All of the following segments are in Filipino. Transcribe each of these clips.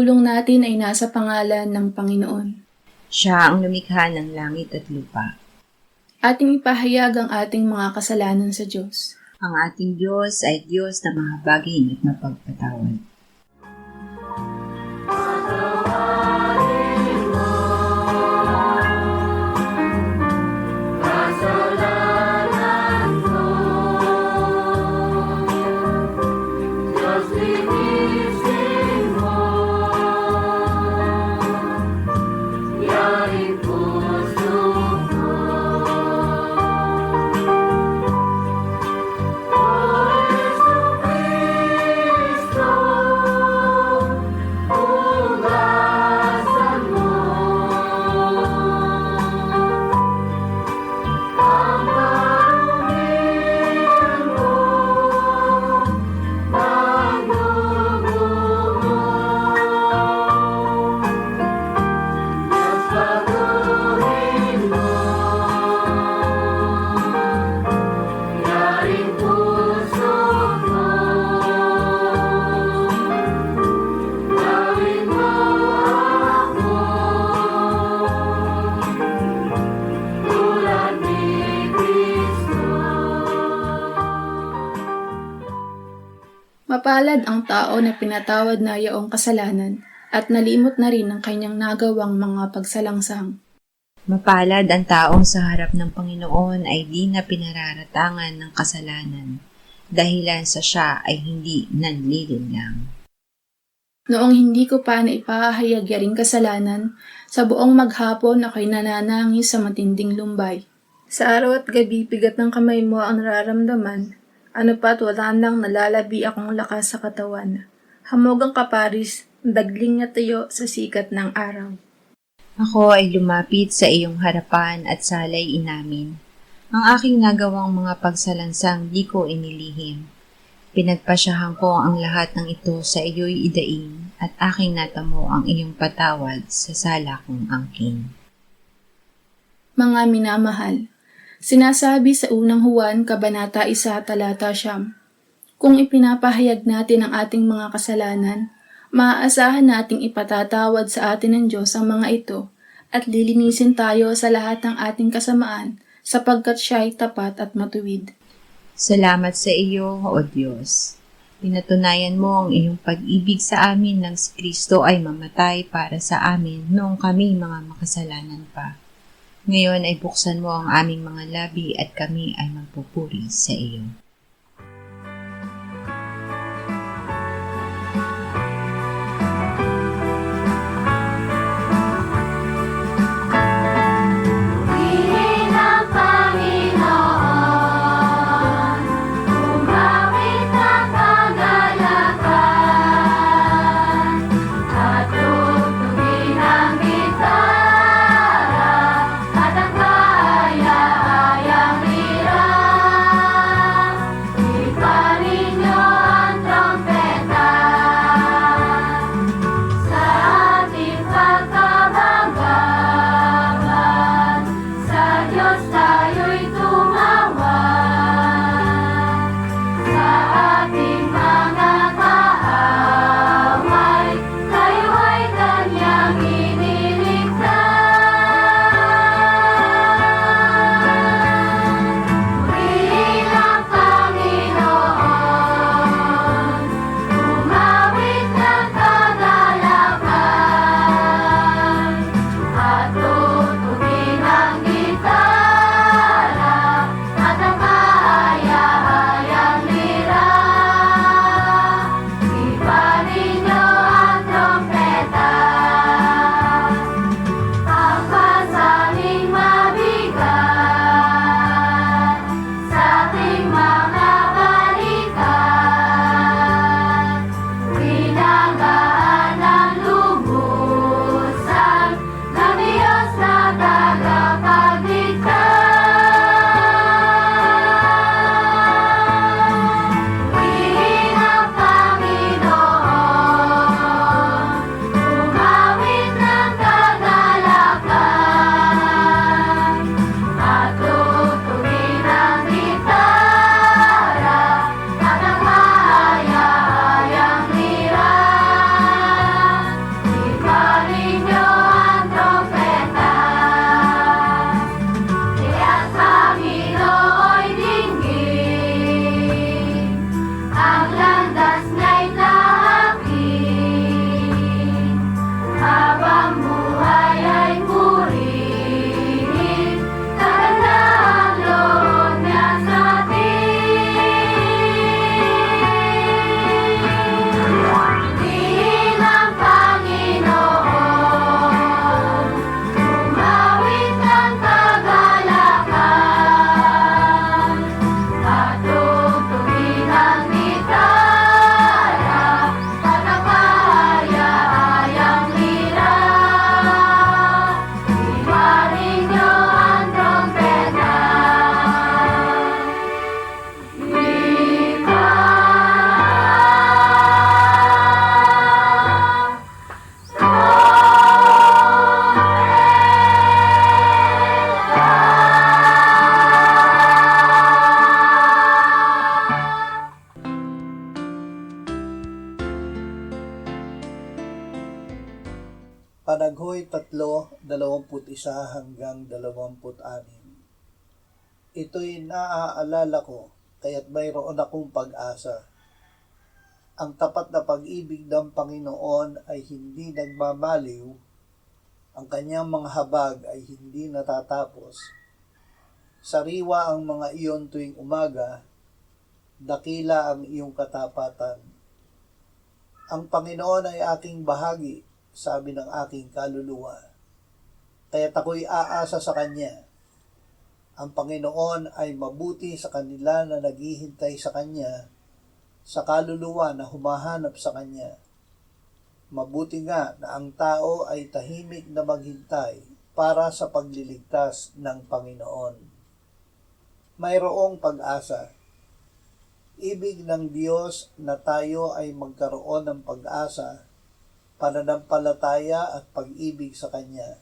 pagtulong natin ay nasa pangalan ng Panginoon. Siya ang lumikha ng langit at lupa. Ating ipahayag ang ating mga kasalanan sa Diyos. Ang ating Diyos ay Diyos na mahabagin at mapagpatawad. Mapalad ang tao na pinatawad na yaong kasalanan at nalimot na rin ang kanyang nagawang mga pagsalangsang. Mapalad ang taong sa harap ng Panginoon ay di na pinararatangan ng kasalanan, dahilan sa siya ay hindi nanlilinlang. Noong hindi ko pa naipahayag yaring kasalanan, sa buong maghapon ako'y nananangis sa matinding lumbay. Sa araw at gabi, bigat ng kamay mo ang nararamdaman. Ano pa't wala nang nalalabi akong lakas sa katawan. Hamog ang kaparis, dagling na tayo sa sikat ng araw. Ako ay lumapit sa iyong harapan at salay inamin. Ang aking nagawang mga pagsalansang di ko inilihim. Pinagpasyahan ko ang lahat ng ito sa iyo'y idaing at aking natamo ang iyong patawad sa sala kong angkin. Mga minamahal, sinasabi sa unang Juan, Kabanata 1, Talata 9, kung ipinapahayag natin ang ating mga kasalanan, maaasahan nating ipatatawad sa atin ng Diyos ang mga ito at lilinisin tayo sa lahat ng ating kasamaan sapagkat siya'y tapat at matuwid. Salamat sa iyo, O Diyos. Pinatunayan mo ang iyong pag-ibig sa amin nang si Kristo ay mamatay para sa amin noong kami mga makasalanan pa. Ngayon ay buksan mo ang aming mga labi at kami ay magpupuri sa iyo. hanggang 26. Ito'y naaalala ko, kaya't mayroon akong pag-asa. Ang tapat na pag-ibig ng Panginoon ay hindi nagmamaliw, ang kanyang mga habag ay hindi natatapos. Sariwa ang mga iyon tuwing umaga, dakila ang iyong katapatan. Ang Panginoon ay aking bahagi, sabi ng aking kaluluwa. Kaya't ako'y aasa sa Kanya. Ang Panginoon ay mabuti sa kanila na naghihintay sa Kanya, sa kaluluwa na humahanap sa Kanya. Mabuti nga na ang tao ay tahimik na maghintay para sa pagliligtas ng Panginoon. Mayroong pag-asa. Ibig ng Diyos na tayo ay magkaroon ng pag-asa, pananampalataya at pag-ibig sa Kanya.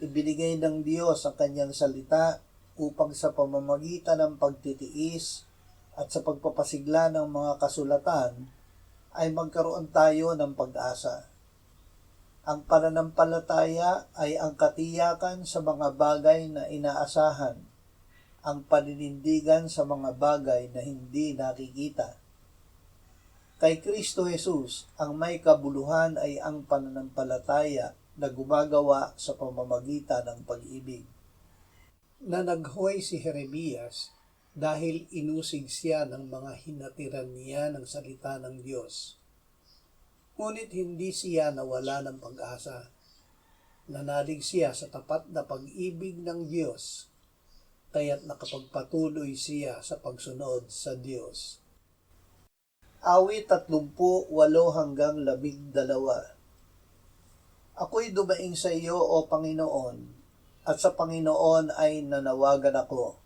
Ibinigay ng Diyos ang Kanyang salita upang sa pamamagitan ng pagtitiis at sa pagpapasigla ng mga kasulatan ay magkaroon tayo ng pag-asa. Ang pananampalataya ay ang katiyakan sa mga bagay na inaasahan, ang paninindigan sa mga bagay na hindi nakikita. Kay Kristo Jesus, ang may kabuluhan ay ang pananampalataya na gumagawa sa pamamagitan ng pag-ibig. Nanaghoy si Jeremias dahil inusig siya ng mga hinatiran niya ng salita ng Diyos. Ngunit hindi siya nawala ng pag-asa. Nanalig siya sa tapat na pag-ibig ng Diyos, kaya't nakapagpatuloy siya sa pagsunod sa Diyos. Awit 38 hanggang 12. Ako'y dumaing sa iyo, O Panginoon, at sa Panginoon ay nanawagan ako.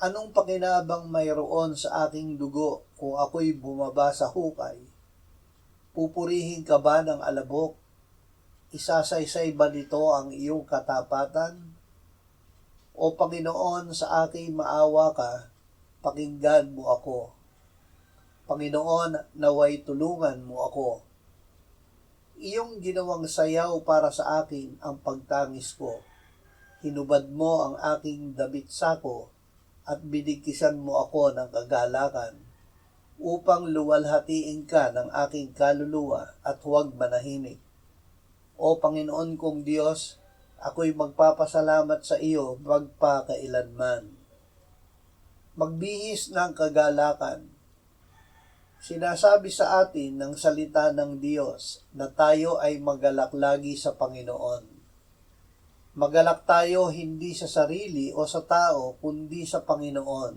Anong pakinabang mayroon sa aking dugo kung ako'y bumaba sa hukay? Pupurihin ka ba ng alabok? Isasaysay ba nito ang iyong katapatan? O Panginoon, sa aking maawa ka, pakinggan mo ako. Panginoon, naway tulungan mo ako. Iyong ginawang sayaw para sa akin ang pagtangis ko. Hinubad mo ang aking damit sako at binigkisan mo ako ng kagalakan upang luwalhatiin ka ng aking kaluluwa at huwag manahimik. O Panginoon kong Diyos, ako'y magpapasalamat sa iyo magpakailanman. Magbihis ng kagalakan. Sinasabi sa atin ng salita ng Diyos na tayo ay magalak lagi sa Panginoon. Magalak tayo hindi sa sarili o sa tao, kundi sa Panginoon.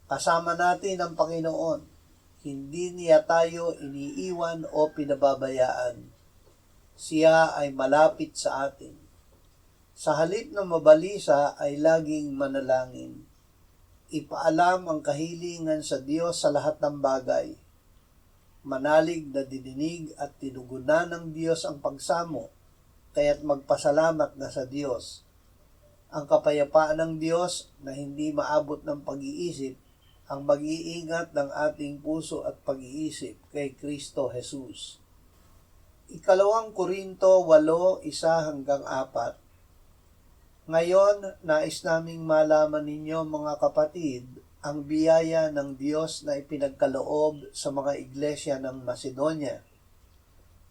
Kasama natin ang Panginoon. Hindi niya tayo iniiwan o pinababayaan. Siya ay malapit sa atin. Sa halip na mabalisa ay laging manalangin. Ipaalam ang kahilingan sa Diyos sa lahat ng bagay. Manalig na didinig at tinugunan ng Diyos ang pagsamo, kaya't magpasalamat na sa Diyos. Ang kapayapaan ng Diyos na hindi maabot ng pag-iisip, ang mag-iingat ng ating puso at pag-iisip kay Kristo Jesus. 2 Korinto 8:1 hanggang 4. Ngayon, nais naming malaman ninyo mga kapatid, ang biyaya ng Diyos na ipinagkaloob sa mga iglesia ng Macedonia.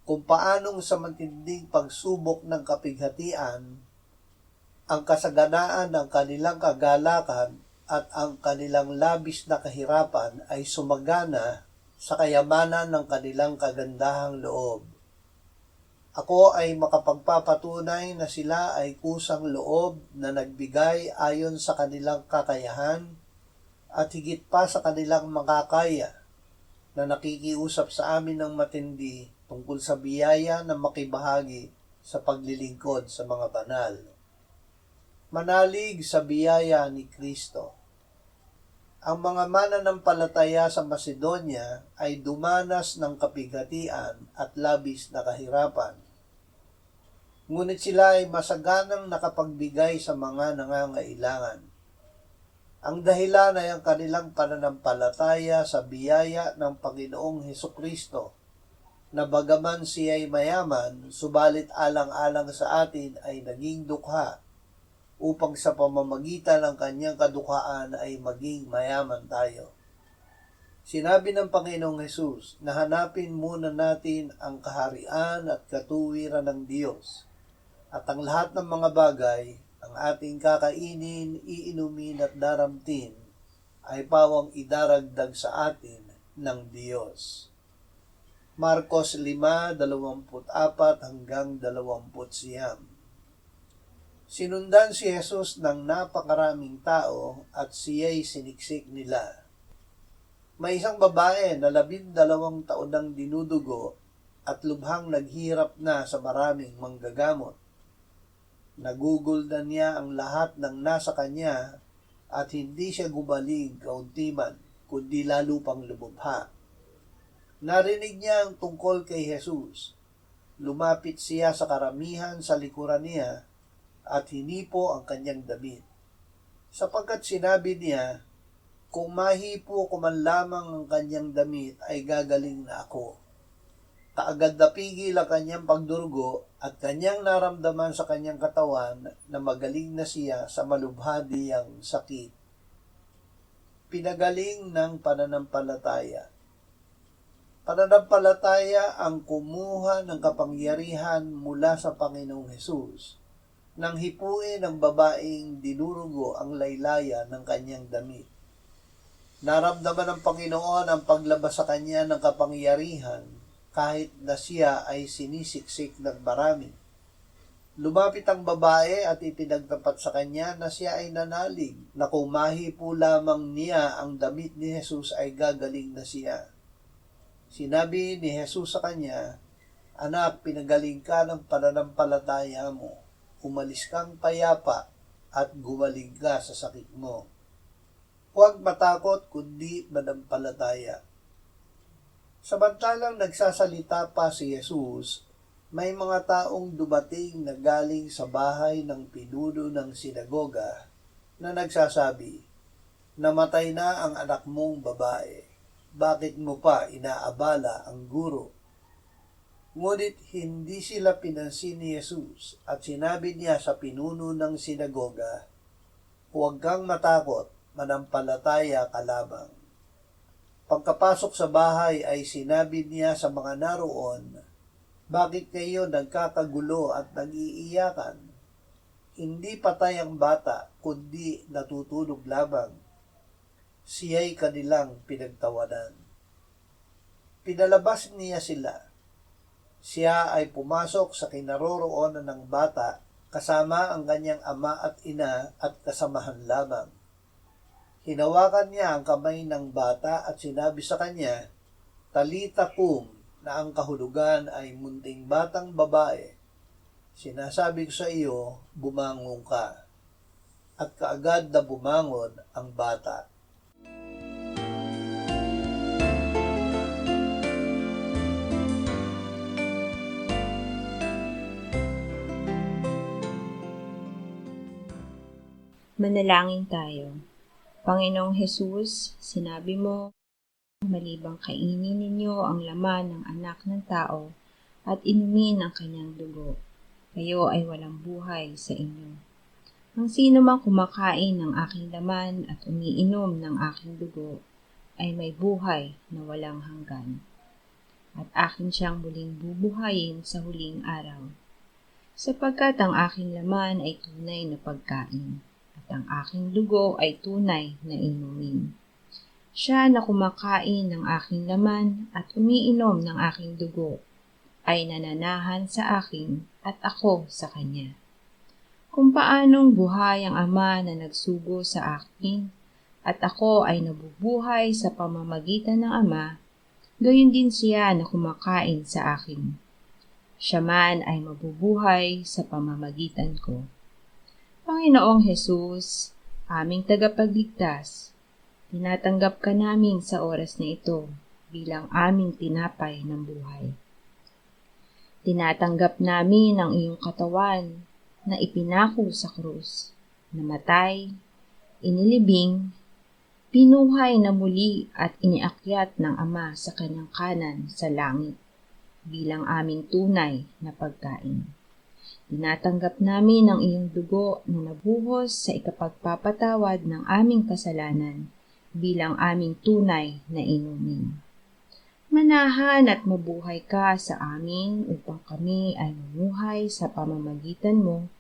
Kung paanong sa matinding pagsubok ng kapighatian, ang kasaganaan ng kanilang kagalakan at ang kanilang labis na kahirapan ay sumagana sa kayamanan ng kanilang kagandahang loob. Ako ay makapagpapatunay na sila ay kusang loob na nagbigay ayon sa kanilang kakayahan at higit pa sa kanilang makakaya na nakikiusap sa amin ng matindi tungkol sa biyaya na makibahagi sa paglilingkod sa mga banal. Manalig sa biyaya ni Kristo. Ang mga mananampalataya sa Macedonia ay dumanas ng kapighatian at labis na kahirapan. Ngunit sila ay masaganang nakapagbigay sa mga nangangailangan. Ang dahilan ay ang kanilang pananampalataya sa biyaya ng Panginoong Hesukristo na bagaman siya'y mayaman, subalit alang-alang sa atin ay naging dukha upang sa pamamagitan ng kanyang kadukhaan ay maging mayaman tayo. Sinabi ng Panginoong Hesus na hanapin muna natin ang kaharian at katuwiran ng Diyos, at ang lahat ng mga bagay, ang ating kakainin, iinumin at daramtin, ay pawang idaragdag sa atin ng Diyos. Marcos 5:24 hanggang 29. Sinundan si Jesus ng napakaraming tao at siya'y siniksik nila. May isang babae na 12 taon nang dinudugo at lubhang naghirap na sa maraming manggagamot. Naguguldan niya ang lahat ng nasa kanya at hindi siya gumaling kaunti man, kundi lalo pang lumubha. Narinig niya ang tungkol kay Jesus. Lumapit siya sa karamihan sa likuran niya at hinipo ang kanyang damit. Sapagkat sinabi niya, kung mahipo ko man lamang ang kanyang damit ay gagaling na ako. Kaagad napigil ang kanyang pagdurugo at kanyang naramdaman sa kanyang katawan na magaling na siya sa malubhadiyang sakit. Pinagaling ng pananampalataya. Pananampalataya ang kumuha ng kapangyarihan mula sa Panginoong Hesus nang hipuin ng babaeng dinurugo ang laylayan ng kanyang damit. Naramdaman ng Panginoon ang paglabas sa kanya ng kapangyarihan kahit na siya ay sinisiksik ng marami. Lumapit ang babae at ipinagtapat sa kanya na siya ay nanalig, na kung mahipo lamang niya ang damit ni Jesus ay gagaling na siya. Sinabi ni Jesus sa kanya, "Anak, pinagaling ka ng pananampalataya mo. Umalis kang payapa at gumaling ka sa sakit mo." Huwag matakot kundi manampalataya. Samantalang nagsasalita pa si Jesus, may mga taong dumating na galing sa bahay ng pinuno ng sinagoga na nagsasabi, "Namatay na ang anak mong babae. Bakit mo pa inaabala ang guro?" Ngunit hindi sila pinansin ni Jesus at sinabi niya sa pinuno ng sinagoga, "Huwag kang matakot, manampalataya ka lamang." Pagkapasok sa bahay ay sinabi niya sa mga naroon, "Bakit kayo nagkakagulo at nag-iiyakan? Hindi patay ang bata, kundi natutulog lamang." Siya'y kanilang pinagtawanan. Pinalabas niya sila. Siya ay pumasok sa kinaroroonan ng bata kasama ang kanyang ama at ina at kasamahan lamang. Hinawakan niya ang kamay ng bata at sinabi sa kanya, "Talita kum," na ang kahulugan ay, "Munting batang babae, sinasabi ko sa iyo, bumangon ka." At kaagad na bumangon ang bata. Manalangin tayo. Panginoong Hesus, sinabi mo, malibang kainin ninyo ang laman ng anak ng tao at inumin ang kanyang dugo, kayo ay walang buhay sa inyo. Ang sino mang kumakain ng aking laman at umiinom ng aking dugo ay may buhay na walang hanggan, at akin siyang muling bubuhayin sa huling araw, sapagkat ang aking laman ay tunay na pagkain, at ang aking dugo ay tunay na inumin. Siya na kumakain ng aking laman at umiinom ng aking dugo ay nananahan sa akin at ako sa kanya. Kung paanong buhay ang Ama na nagsugo sa akin at ako ay nabubuhay sa pamamagitan ng Ama, gayon din siya na kumakain sa akin. Siya man ay mabubuhay sa pamamagitan ko. Panginoong Hesus, aming tagapagligtas, tinatanggap ka namin sa oras na ito bilang aming tinapay ng buhay. Tinatanggap namin ang iyong katawan na ipinako sa krus, namatay, inilibing, pinuhay na muli at iniakyat ng Ama sa kanyang kanan sa langit. bilang aming tunay na pagkain. Tinatanggap namin ang iyong dugo na nabuhos sa ikapagpapatawad ng aming kasalanan bilang aming tunay na inumin. Manahan at mabuhay ka sa amin upang kami ay mamuhay sa pamamagitan mo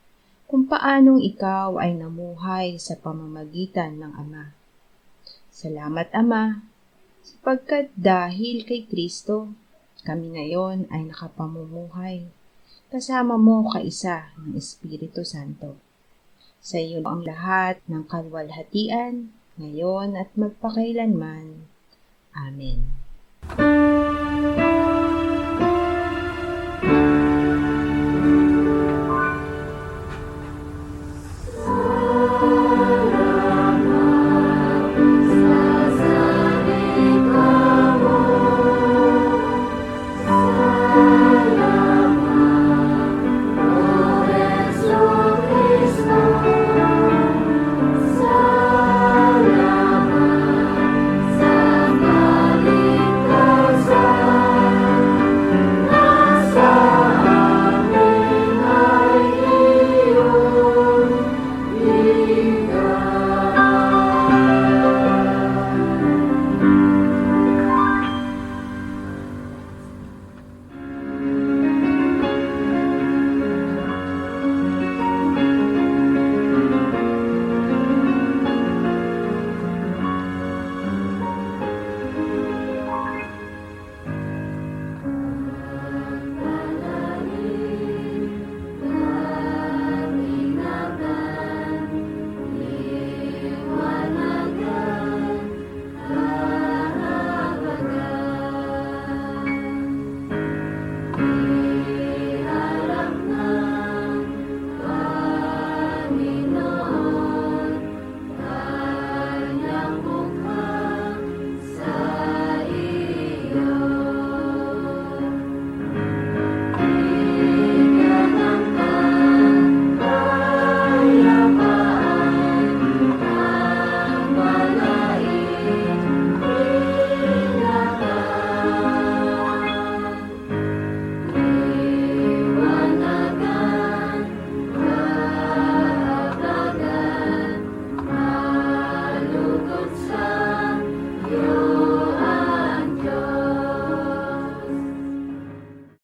kung paanong ikaw ay namuhay sa pamamagitan ng Ama. Salamat, Ama, sapagkat dahil kay Kristo, kami ngayon ay nakapamumuhay kasama mo kaisa ng Espiritu Santo. Sa iyo ang lahat ng kalwalhatian, ngayon at magpakailanman. Amen.